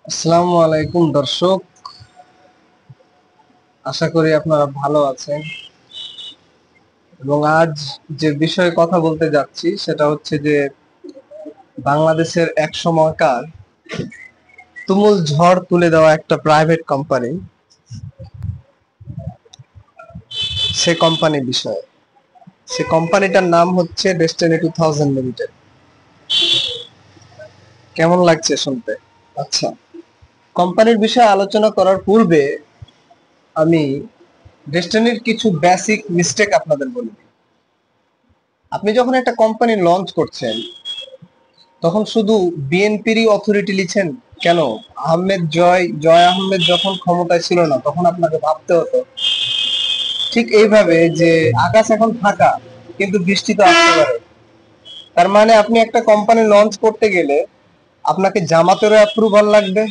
আসসালামু আলাইকুম দর্শক, আশা করি আপনারা ভালো আছেন। এবং আজ যে বিষয়ে কথা বলতে যাচ্ছি সেটা হচ্ছে যে বাংলাদেশের এক সময়কার তুমুল ঝড় তুলে দেওয়া একটা প্রাইভেট কোম্পানি, সে কোম্পানি বিষয়ে। সে কোম্পানিটার নাম হচ্ছে ডেস্টিনি 2000 লিমিটেড। কেমন লাগছে শুনতে? আচ্ছা, কোম্পানির বিষয়ে আলোচনা করার পূর্বে আমি ডেস্টিনির কিছু বেসিক মিস্টেক আপনাদের বলি। আপনি যখন একটা কোম্পানি লঞ্চ করছেন তখন শুধু বিএনপিরই অথরিটি লিখছেন কেন? জয় আহমেদ যখন ক্ষমতায় ছিল না তখন আপনাকে ভাবতে হতো ঠিক এইভাবে যে আকাশ এখন ফাঁকা কিন্তু বৃষ্টি তো আসতে পারে। তার মানে আপনি একটা কোম্পানি লঞ্চ করতে গেলে আপনাকে জামাতেরও অ্যাপ্রুভাল লাগবে,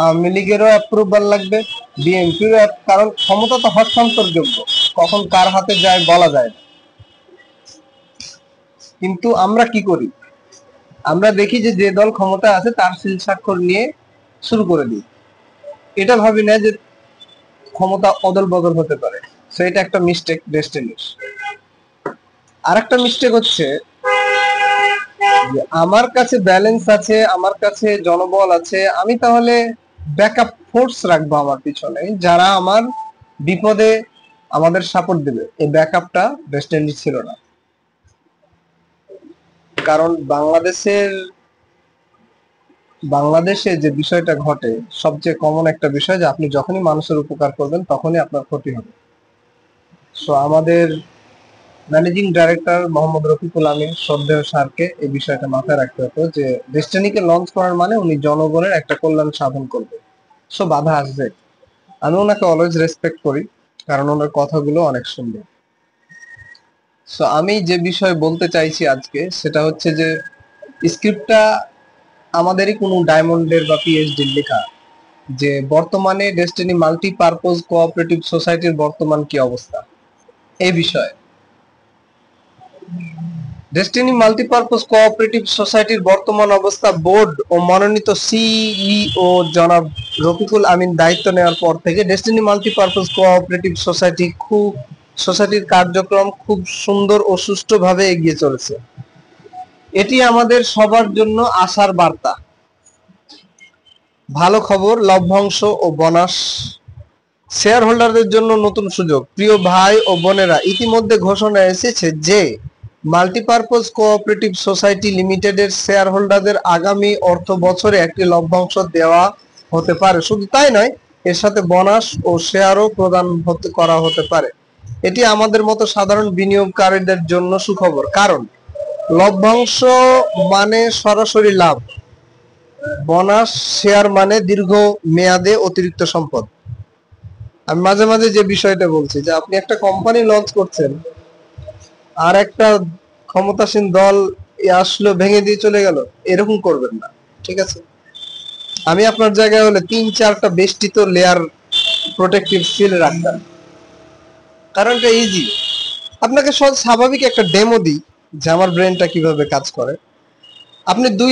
আওয়ামী লীগেরও অ্যাপ্রুভাল লাগবে, বিএনপিরও, কারণ ক্ষমতা তো হস্তান্তরযোগ্য, কখন কার হাতে যায় বলা যায় না। কিন্তু আমরা কি করি? আমরা দেখি যে যে দল ক্ষমতা আছে তার সিল স্বাক্ষর নিয়ে শুরু করে দিই। এটা ভাবি না যে ক্ষমতা অদল বদল হতে পারে। সো এটা একটা মিস্টেক ডেস্টিনির। আর একটা মিস্টেক হচ্ছে যে আমার কাছে ব্যালেন্স আছে, আমার কাছে জনবল আছে, আমি তাহলে ব্যাকআপ ফোর্স রাখবো আমার পিছনে যারা আমার বিপদে আমাদের সাপোর্ট দেবে। এই ব্যাকআপটা ডেস্টিনি ছিল না। কারণ বাংলাদেশে যে বিষয়টা ঘটে সবচেয়ে কমন একটা বিষয় যে আপনি যখনই মানুষের উপকার করবেন তখনই আপনার ক্ষতি হবে। সো আমাদের ম্যানেজিং ডাইরেক্টর মোহাম্মদ রফিকুল আমিন শ্রদ্ধেয় স্যারকে এই বিষয়টা মাথায় রাখতে হতো যে ডেস্টিনিকে লঞ্চ করার মানে উনি জনগণের একটা কল্যাণ সাধন করবে। সো বাধা আসবে। আমি ওনাকে অলওয়েজ রেসপেক্ট করি কারণ ওনার কথাগুলো অনেক সুন্দর। সো আমি যে বিষয় বলতে চাইছি আজকে সেটা হচ্ছে যে স্ক্রিপ্টটা আমাদেরই কোনো ডায়মন্ডের বা পিএইচডির লেখা, যে বর্তমানে ডেস্টিনি মাল্টিপারপোজ কোঅপারেটিভ সোসাইটির বর্তমান কি অবস্থা এই বিষয়ে। ডেস্টিনি মাল্টিপারপোজ কোঅপারেটিভ সোসাইটির বর্তমান অবস্থা বোর্ড ও মনোনীত সিইও জনাব রফিকুল আমিন দায়িত্ব নেওয়ার পর থেকে ডেস্টিনি মাল্টিপারপোজ কোঅপারেটিভ সোসাইটির কার্যক্রম খুব সুন্দর ও সুষ্ঠুভাবে এগিয়ে চলেছে। এটি আমাদের সবার জন্য আশার বার্তা। ভালো খবর, লভ্যাংশ ও বোনাস শেয়ার হোল্ডারদের জন্য নতুন সুযোগ। প্রিয় ভাই ও বোনেরা, ইতিমধ্যে ঘোষণা এসেছে যে মাল্টিপারপোজ কোঅপারেটিভ সোসাইটি লিমিটেডের শেয়ার হোল্ডারদের আগামী অর্থ বছরে একটি লভ্যাংশ দেওয়া হতে পারে। শুধু তাই নয়, এর সাথে বোনাস ও শেয়ারও প্রদান করা হতে পারে। এটি আমাদের মতো সাধারণ বিনিয়োগকারীদের জন্য সুখবর, কারণ লভ্যাংশ মানে সরাসরি লাভ, বোনাস শেয়ার মানে দীর্ঘ মেয়াদে অতিরিক্ত সম্পদ। আমি মাঝে মাঝে যে বিষয়টা বলছি যে আপনি একটা কোম্পানি লঞ্চ করছেন আর একটা ক্ষমতাসীন দল আসলো ভেঙে দিয়ে চলে গেল, এরকম করবেন না, ঠিক আছে? আমি আপনার জায়গায় হলে 3-4টা বেষ্টিত লেয়ার প্রোটেক্টিভ সিল রাখতাম। কারণটা ইজি। আপনাকে স্বাভাবিক একটা ডেমো দিই যে আমার ব্রেনটা কিভাবে কাজ করে। আপনি 2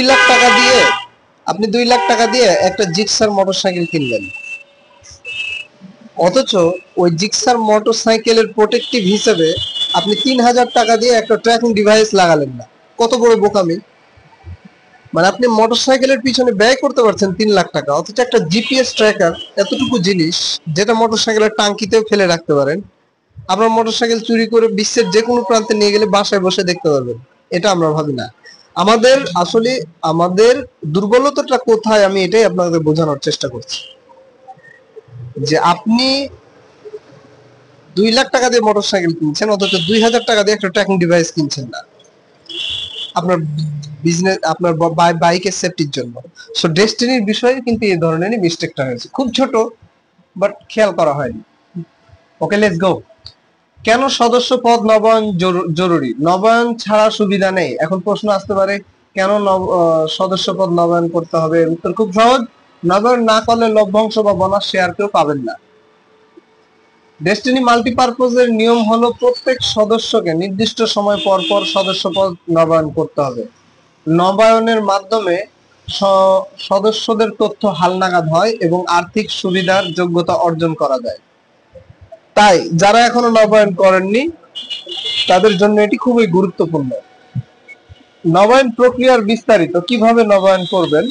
লাখ টাকা দিয়ে একটা জিক্সার মোটরসাইকেল কিনলেন, অথচ ওই জিক্সার মোটরসাইকেলের প্রোটেক্টিভ হিসেবে আপনি 3,000 টাকা দিয়ে একটা ট্র্যাকিং ডিভাইস লাগালেন না। কত বড় বোকামি! মানে আপনি মোটরসাইকেলের পিছনে ব্যয় করতে পারছেন 3 লাখ টাকা, অথচ একটা জিপিএস ট্র্যাকার, এতটুকু জিনিস যেটা মোটরসাইকেলের টাঙ্কিতেও ফেলে রাখতে পারেন, আপনার মোটরসাইকেল চুরি করে বিশ্বের যে কোনো প্রান্তে নিয়ে গেলে বাসায় বসে দেখতে পারবেন। এটা আমরা ভাবি না। আমাদের দুর্বলতাটা কোথায় আমি এটাই আপনাদের বোঝানোর চেষ্টা করছি। যে আপনি 2 লাখ টাকা দিয়ে মোটরসাইকেল কিনছেন, অথচ 2,000 টাকা দিয়ে একটা ট্র্যাকিং ডিভাইস কিনছেন না আপনার বিজনেস, আপনার বাইকের সেফটির জন্য। সো ডেস্টিনির বিষয়ে কিন্তু এই ধরনেরই মিস্টেকটা হয়েছে, খুব ছোট বাট খেয়াল করা হয়নি। ওকে, লেটস গো। কেন সদস্য পদ নবায়ন জরুরি? নবায়ন ছাড়া সুবিধা নেই। এখন প্রশ্ন আসতে পারে কেন সদস্য পদ নবায়ন করতে হবে? উত্তর খুব সহজ, নবায়ন না করলে লভ্যাংশ বা বোনাস শেয়ার কেউ পাবেন না। ডেস্টিনি মাল্টিপারপোজের নিয়ম হলো প্রত্যেক সদস্যকে নির্দিষ্ট সময় পর পর সদস্য পদ নবায়ন করতে হবে। নবায়নের মাধ্যমে সদস্যদের তথ্য হালনাগাদ হয় এবং আর্থিক সুবিধার যোগ্যতা অর্জন করা যায়। তাই যারা এখনো নবায়ন করেননি তাদের জন্য এটি খুবই গুরুত্বপূর্ণ। নবায়ন প্রক্রিয়ার বিস্তারিত, কিভাবে নবায়ন করবেন।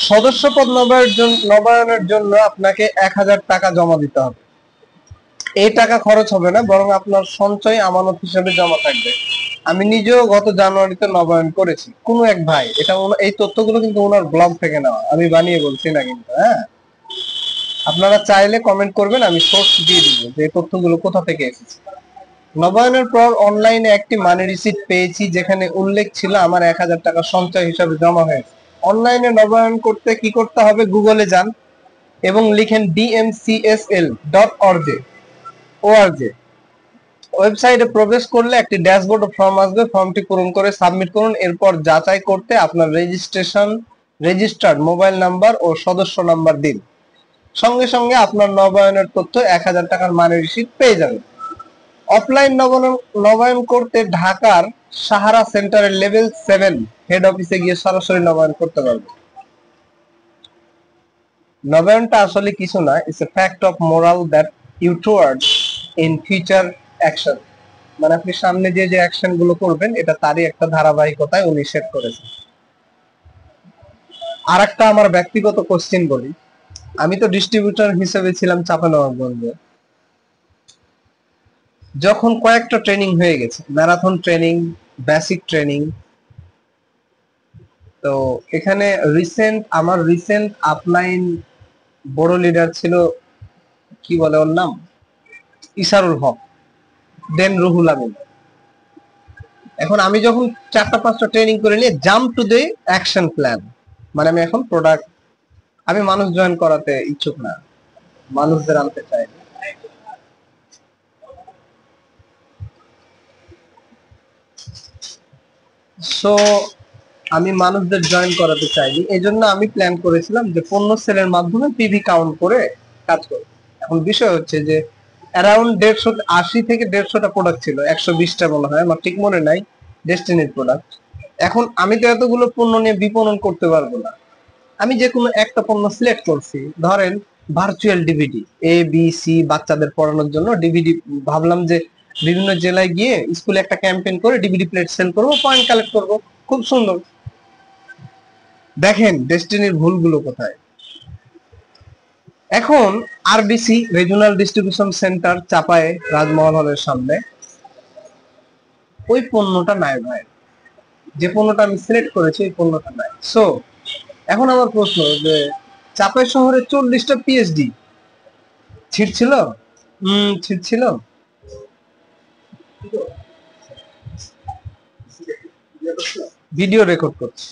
সদস্যপদ নবায়নের জন্য আপনাকে 1000 টাকা জমা দিতে হবে। এই টাকা খরচ হবে না, বরং আপনার সঞ্চয় আমানত হিসেবে জমা থাকবে। আমি নিজেও গত জানুয়ারিতে নবায়ন করেছি। কোনো এক ভাই, এই তথ্যগুলো কিন্তু ওনার ব্লগ থেকে নেওয়া, আমি বানিয়ে বলছি না কিন্তু। হ্যাঁ, আপনারা চাইলে কমেন্ট করবেন, আমি সোর্স দিয়ে দিব যে এই তথ্যগুলো কোথা থেকে এসেছে। নবায়নের পর অনলাইনে একটি মানি রিসিট পেয়েছি যেখানে উল্লেখ ছিল আমার 1000 টাকা সঞ্চয় হিসাবে জমা হয়েছে। অনলাইনে নবায়ন করতে কি করতে হবে? গুগলে যান এবং লিখেন dmcsl.org। ওয়েবসাইটে প্রবেশ করলে একটি ড্যাশবোর্ড ফর্ম আসবে, ফর্মটি পূরণ করে সাবমিট করুন। এরপর যাচাই করতে আপনার রেজিস্টার্ড মোবাইল নাম্বার ও সদস্য নাম্বার দিন। সঙ্গে সঙ্গে আপনার নবায়নের তথ্য 1000 টাকার মানি রিসিট পেয়ে যাবেন। অফলাইন নবায়ন করতে ঢাকার সাহারা সেন্টারের লেভেল 7 হেড অফিসে গিয়ে সরাসরি নবায়ন করতে পারবেন। নবায়নটা আসলে কিছু না, it's a fact of moral that you towards in future action. মানে আপনি সামনে যে অ্যাকশন গুলো করবেন এটা তারই একটা ধারাবাহিকতায় উনি সেট করেছেন। আর একটা আমার ব্যক্তিগত কোশ্চেন বলি, আমি তো ডিস্ট্রিবিউটর হিসেবে ছিলাম চাঁপাইনবাবগঞ্জে। যখন কয়েকটা ট্রেনিং হয়ে গেছে, ম্যারাথন ট্রেনিং, বেসিক ট্রেনিং, তো এখানে আমার রিসেন্ট আপলাইন বড় লিডার ছিল, কি বলে ওর নাম, ইসারুল হক, দেন রুহুল আমিন। এখন আমি যখন 4-5টা ট্রেনিং করে নিয়ে jump to the action plan, মানে আমি এখন আমি মানুষ জয়েন করাতে ইচ্ছুক না, মানুষদের আনতে চাই। সো আমি মানুষদের জয়েন করাতে চাইনি, এই জন্য আমি প্ল্যান করেছিলাম যে পণ্য সেলের মাধ্যমে পিভি কাউন্ট করে কাজ করব। এখন বিষয় হচ্ছে যে অ্যারাউন্ড 180 থেকে 150টা প্রোডাক্ট ছিল, 120টা মনে হয়, আমার ঠিক মনে নাই, ডেস্টিনির প্রোডাক্ট। এখন আমি তো এতগুলো পণ্য নিয়ে বিপণন করতে পারবো না। আমি যে কোনো একটা পণ্য সিলেক্ট করছি, ধরেন ভার্চুয়াল ডিভিডি, ABC বাচ্চাদের পড়ানোর জন্য ডিভিডি। ভাবলাম যে বিভিন্ন জেলায় গিয়ে স্কুলে একটা ক্যাম্পেইন করে ডিভিডি প্লেট সেল করব, পয়েন্ট কালেক্ট করব। খুব সুন্দর। দেখেন ডেস্টিনির ভুলগুলো কোথায়। এখন RDC রিজিওনাল ডিস্ট্রিবিউশন সেন্টার চাপায়ে রাজমহল হলের সামনে, ওই পণ্যটা নাই ভাই। যে পণ্যটা আমি সিলেক্ট করেছি ওই পণ্যটা নাই। সো এখন আমার প্রশ্ন যে চাপাই শহরে 40টা পিএইচডি ছিটছিল, ছিটছিল। ভিডিও রেকর্ড করছি,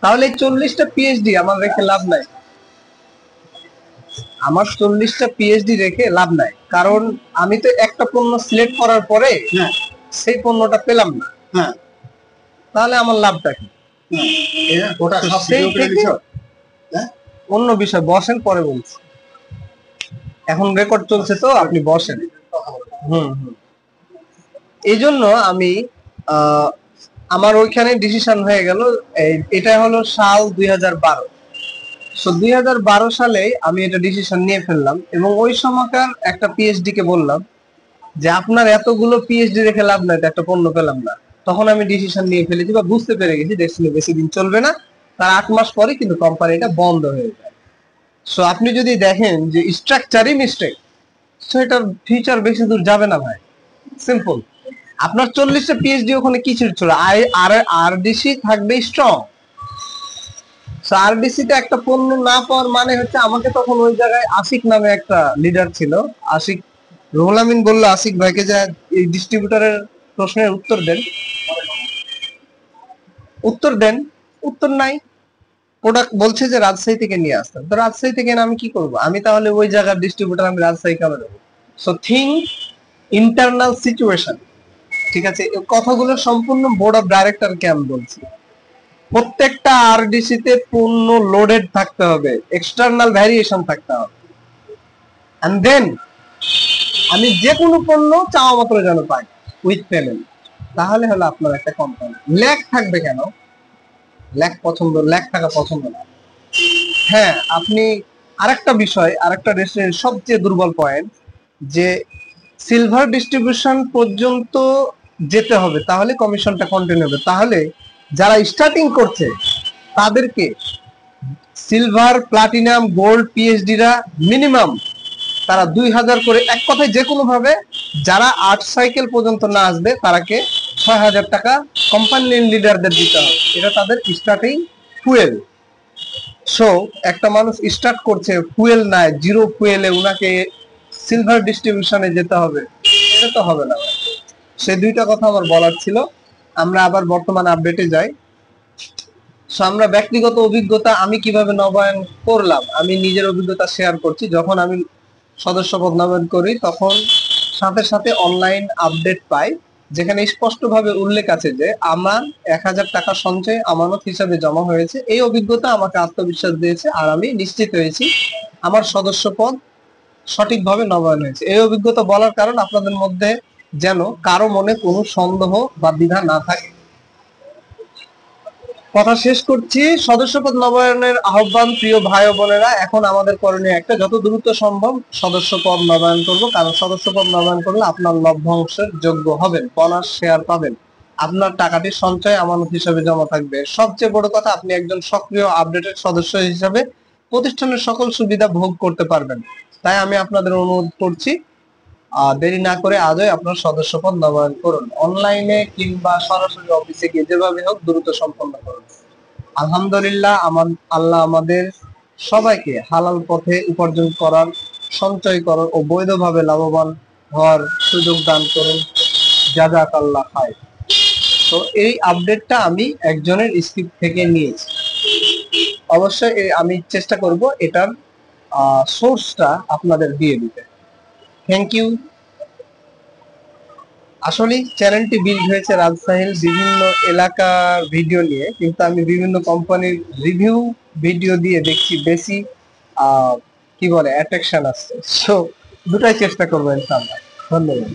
তাহলে 40টা পিএইচডি আমার রেখে লাভ নাই। আমার 40টা পিএইচডি রেখে লাভ নাই, কারণ আমি তো একটা পণ্য সিলেক্ট করার পরে সেই পণ্যটা পেলাম না। তাহলে আমার লাভটা কি? অন্য বিষয় বসেন, পরে বলছি। এখন রেকর্ড চলছে তো, আপনি বসেন। এই জন্য আমি আমার ওইখানে ডিসিশন হয়ে গেল, এটা হলো সাল 2012। সো 2012 সালে আমি এটা ডিসিশন নিয়ে ফেললাম এবং ওই সময়কার একটা পিএইচডি কে বললাম যে আপনার এতগুলো পিএইচডি রেখে লাভ নাই, একটা পণ্য পেলাম না। তখন আমি ডিসিশন নিয়ে ফেলেছি বা বুঝতে পেরে গেছি ডেস্টিনি বেশি দিন চলবে না, তার 8 মাস পরে কিন্তু কোম্পানিটা বন্ধ হয়ে যায়। সো আপনি যদি দেখেন যে স্ট্রাকচারই মিস্টেক, সো এটার ফিউচার বেশি দূর যাবে না ভাই। সিম্পল। আপনার 40টা পিএইচডি ওখানে কিছু ছিল, আরডিসি থাকবে স্ট্রং। সো আরডিসি তে একটা পণ্য না পাওয়ার মানে হচ্ছে আমাকে তখন ওই জায়গায় আশিক নামে একটা লিডার ছিল, আশিক, রুহুল আমিন বললো আশিক ভাইকে যে এই ডিস্ট্রিবিউটরের প্রশ্নের উত্তর দেন। উত্তর নাই। প্রোডাক্ট বলছে যে রাজশাহী থেকে নিয়ে আসতেন, তো রাজশাহী থেকে আমি কি করব? আমি তাহলে ওই জায়গার ডিস্ট্রিবিউটর, আমি রাজশাহী কেন দেবো? So think internal situation. ঠিক আছে, কথাগুলো সম্পূর্ণ বোর্ড অফ ডাইরেক্টরকে আমি বলছি। প্রত্যেকটা আরডিসি তে পণ্য লোডেড থাকতে হবে, এক্সটার্নাল ভ্যারিয়েশন থাকতে হবে, এন্ড দেন আমি যে কোনো পণ্য চাওয়া মাত্র যেন পাই উইথ পেমেন্ট। তাহলে হলো আপনার একটা কোম্পানি। ল্যাগ থাকবে কেন? ল্যাগ থাকা পছন্দ না। হ্যাঁ, আপনি আরেকটা বিষয়, আরেকটা রেস্টুরেন্ট সবচেয়ে দুর্বল পয়েন্ট, যে সিলভার ডিস্ট্রিবিউশন পর্যন্ত যেতে হবে, তাহলে কমিশনটা কন্টিনিউ হবে। তাহলে যারা স্টার্টিং করছে তাদেরকে সিলভার, প্লাটিনাম, গোল্ড, পিএইচডিরা মিনিমাম তারা 2000 করে, এক কথায় যে কোনো ভাবে যারা 8 সাইকেল পর্যন্ত না আসবে তারাকে 6000 টাকা কোম্পানি লিডারদের দিতে হবে। এটা তাদের স্টার্টিং ফুয়েল। সো একটা মানুষ স্টার্ট করছে, ফুয়েল নাই, জিরো ফুয়েলে উনাকে সিলভার ডিস্ট্রিবিউশনে যেতে হবে, এটা তো হবে না। সে দুইটা কথা আমার বলার ছিল। আমরা আবার বর্তমান আপডেটে যাই। সো আমরা ব্যক্তিগত অভিজ্ঞতা, আমি কিভাবে নবায়ন করলাম, আমি নিজের অভিজ্ঞতা শেয়ার করছি। যখন আমি সদস্যপদ নবায়ন করি তখন সাথে সাথে অনলাইন আপডেট পাই, যেখানে স্পষ্টভাবে উল্লেখ আছে যে আমার 1000 টাকা সঞ্চয় আমানত হিসাবে জমা হয়েছে। এই অভিজ্ঞতা আমাকে আত্মবিশ্বাস দিয়েছে, আর আমি নিশ্চিত হয়েছি আমার সদস্যপদ সঠিকভাবে নবায়ন হয়েছে। এই অভিজ্ঞতা বলার কারণ আপনাদের মধ্যে যেন কারো মনে কোনো সন্দেহ বা দ্বিধা না থাকে। কথা শেষ করছি, সদস্যপদ নবায়নের আহ্বান। প্রিয় ভাই ও বোনেরা, এখন আমাদের করণীয় একটা, যত দ্রুত সম্ভব সদস্যপদ নবায়ন করব, কারণ সদস্যপদ নবায়ন করলে আপনার লভ্যাংশের যোগ্য হবেন, বোনাস শেয়ার পাবেন, আপনার টাকাটি সঞ্চয় আমানত হিসেবে জমা থাকবে। সবচেয়ে বড় কথা, আপনি একজন সক্রিয় আপডেটেড সদস্য হিসেবে প্রতিষ্ঠানের সকল সুবিধা ভোগ করতে পারবেন। তাই আমি আপনাদের অনুরোধ করছি, দেরি না করে আজই আপনার সদস্যপদ নবায়ন করুন। অনলাইনে কিংবা সরাসরি অফিসে গিয়ে, যেভাবে হোক দ্রুত সম্পন্ন করুন। আলহামদুলিল্লাহ, আল্লাহ আমাদের সবাইকে হালাল পথে উপার্জন করার, সঞ্চয় করার ও বৈধভাবে লাভবান হওয়ার সুযোগ দান করুন। জাযাকাল্লাহ খায়র। তো এই আপডেটটা আমি একজনের স্ক্রিপ্ট থেকে নিয়েছি। অবশ্যই আমি চেষ্টা করব এটার সোর্সটা আপনাদের দিয়ে দিতে। Thank you. আসলে চ্যানেলটি বিল্ড হয়েছে রাজশাহীর বিভিন্ন এলাকার ভিডিও নিয়ে, কিন্তু আমি বিভিন্ন কোম্পানির রিভিউ ভিডিও দিয়ে দেখছি বেশি কি বলে অ্যাট্রাকশন আসছে। সো দুটাই চেষ্টা করবো ইনশাআল্লাহ। ধন্যবাদ।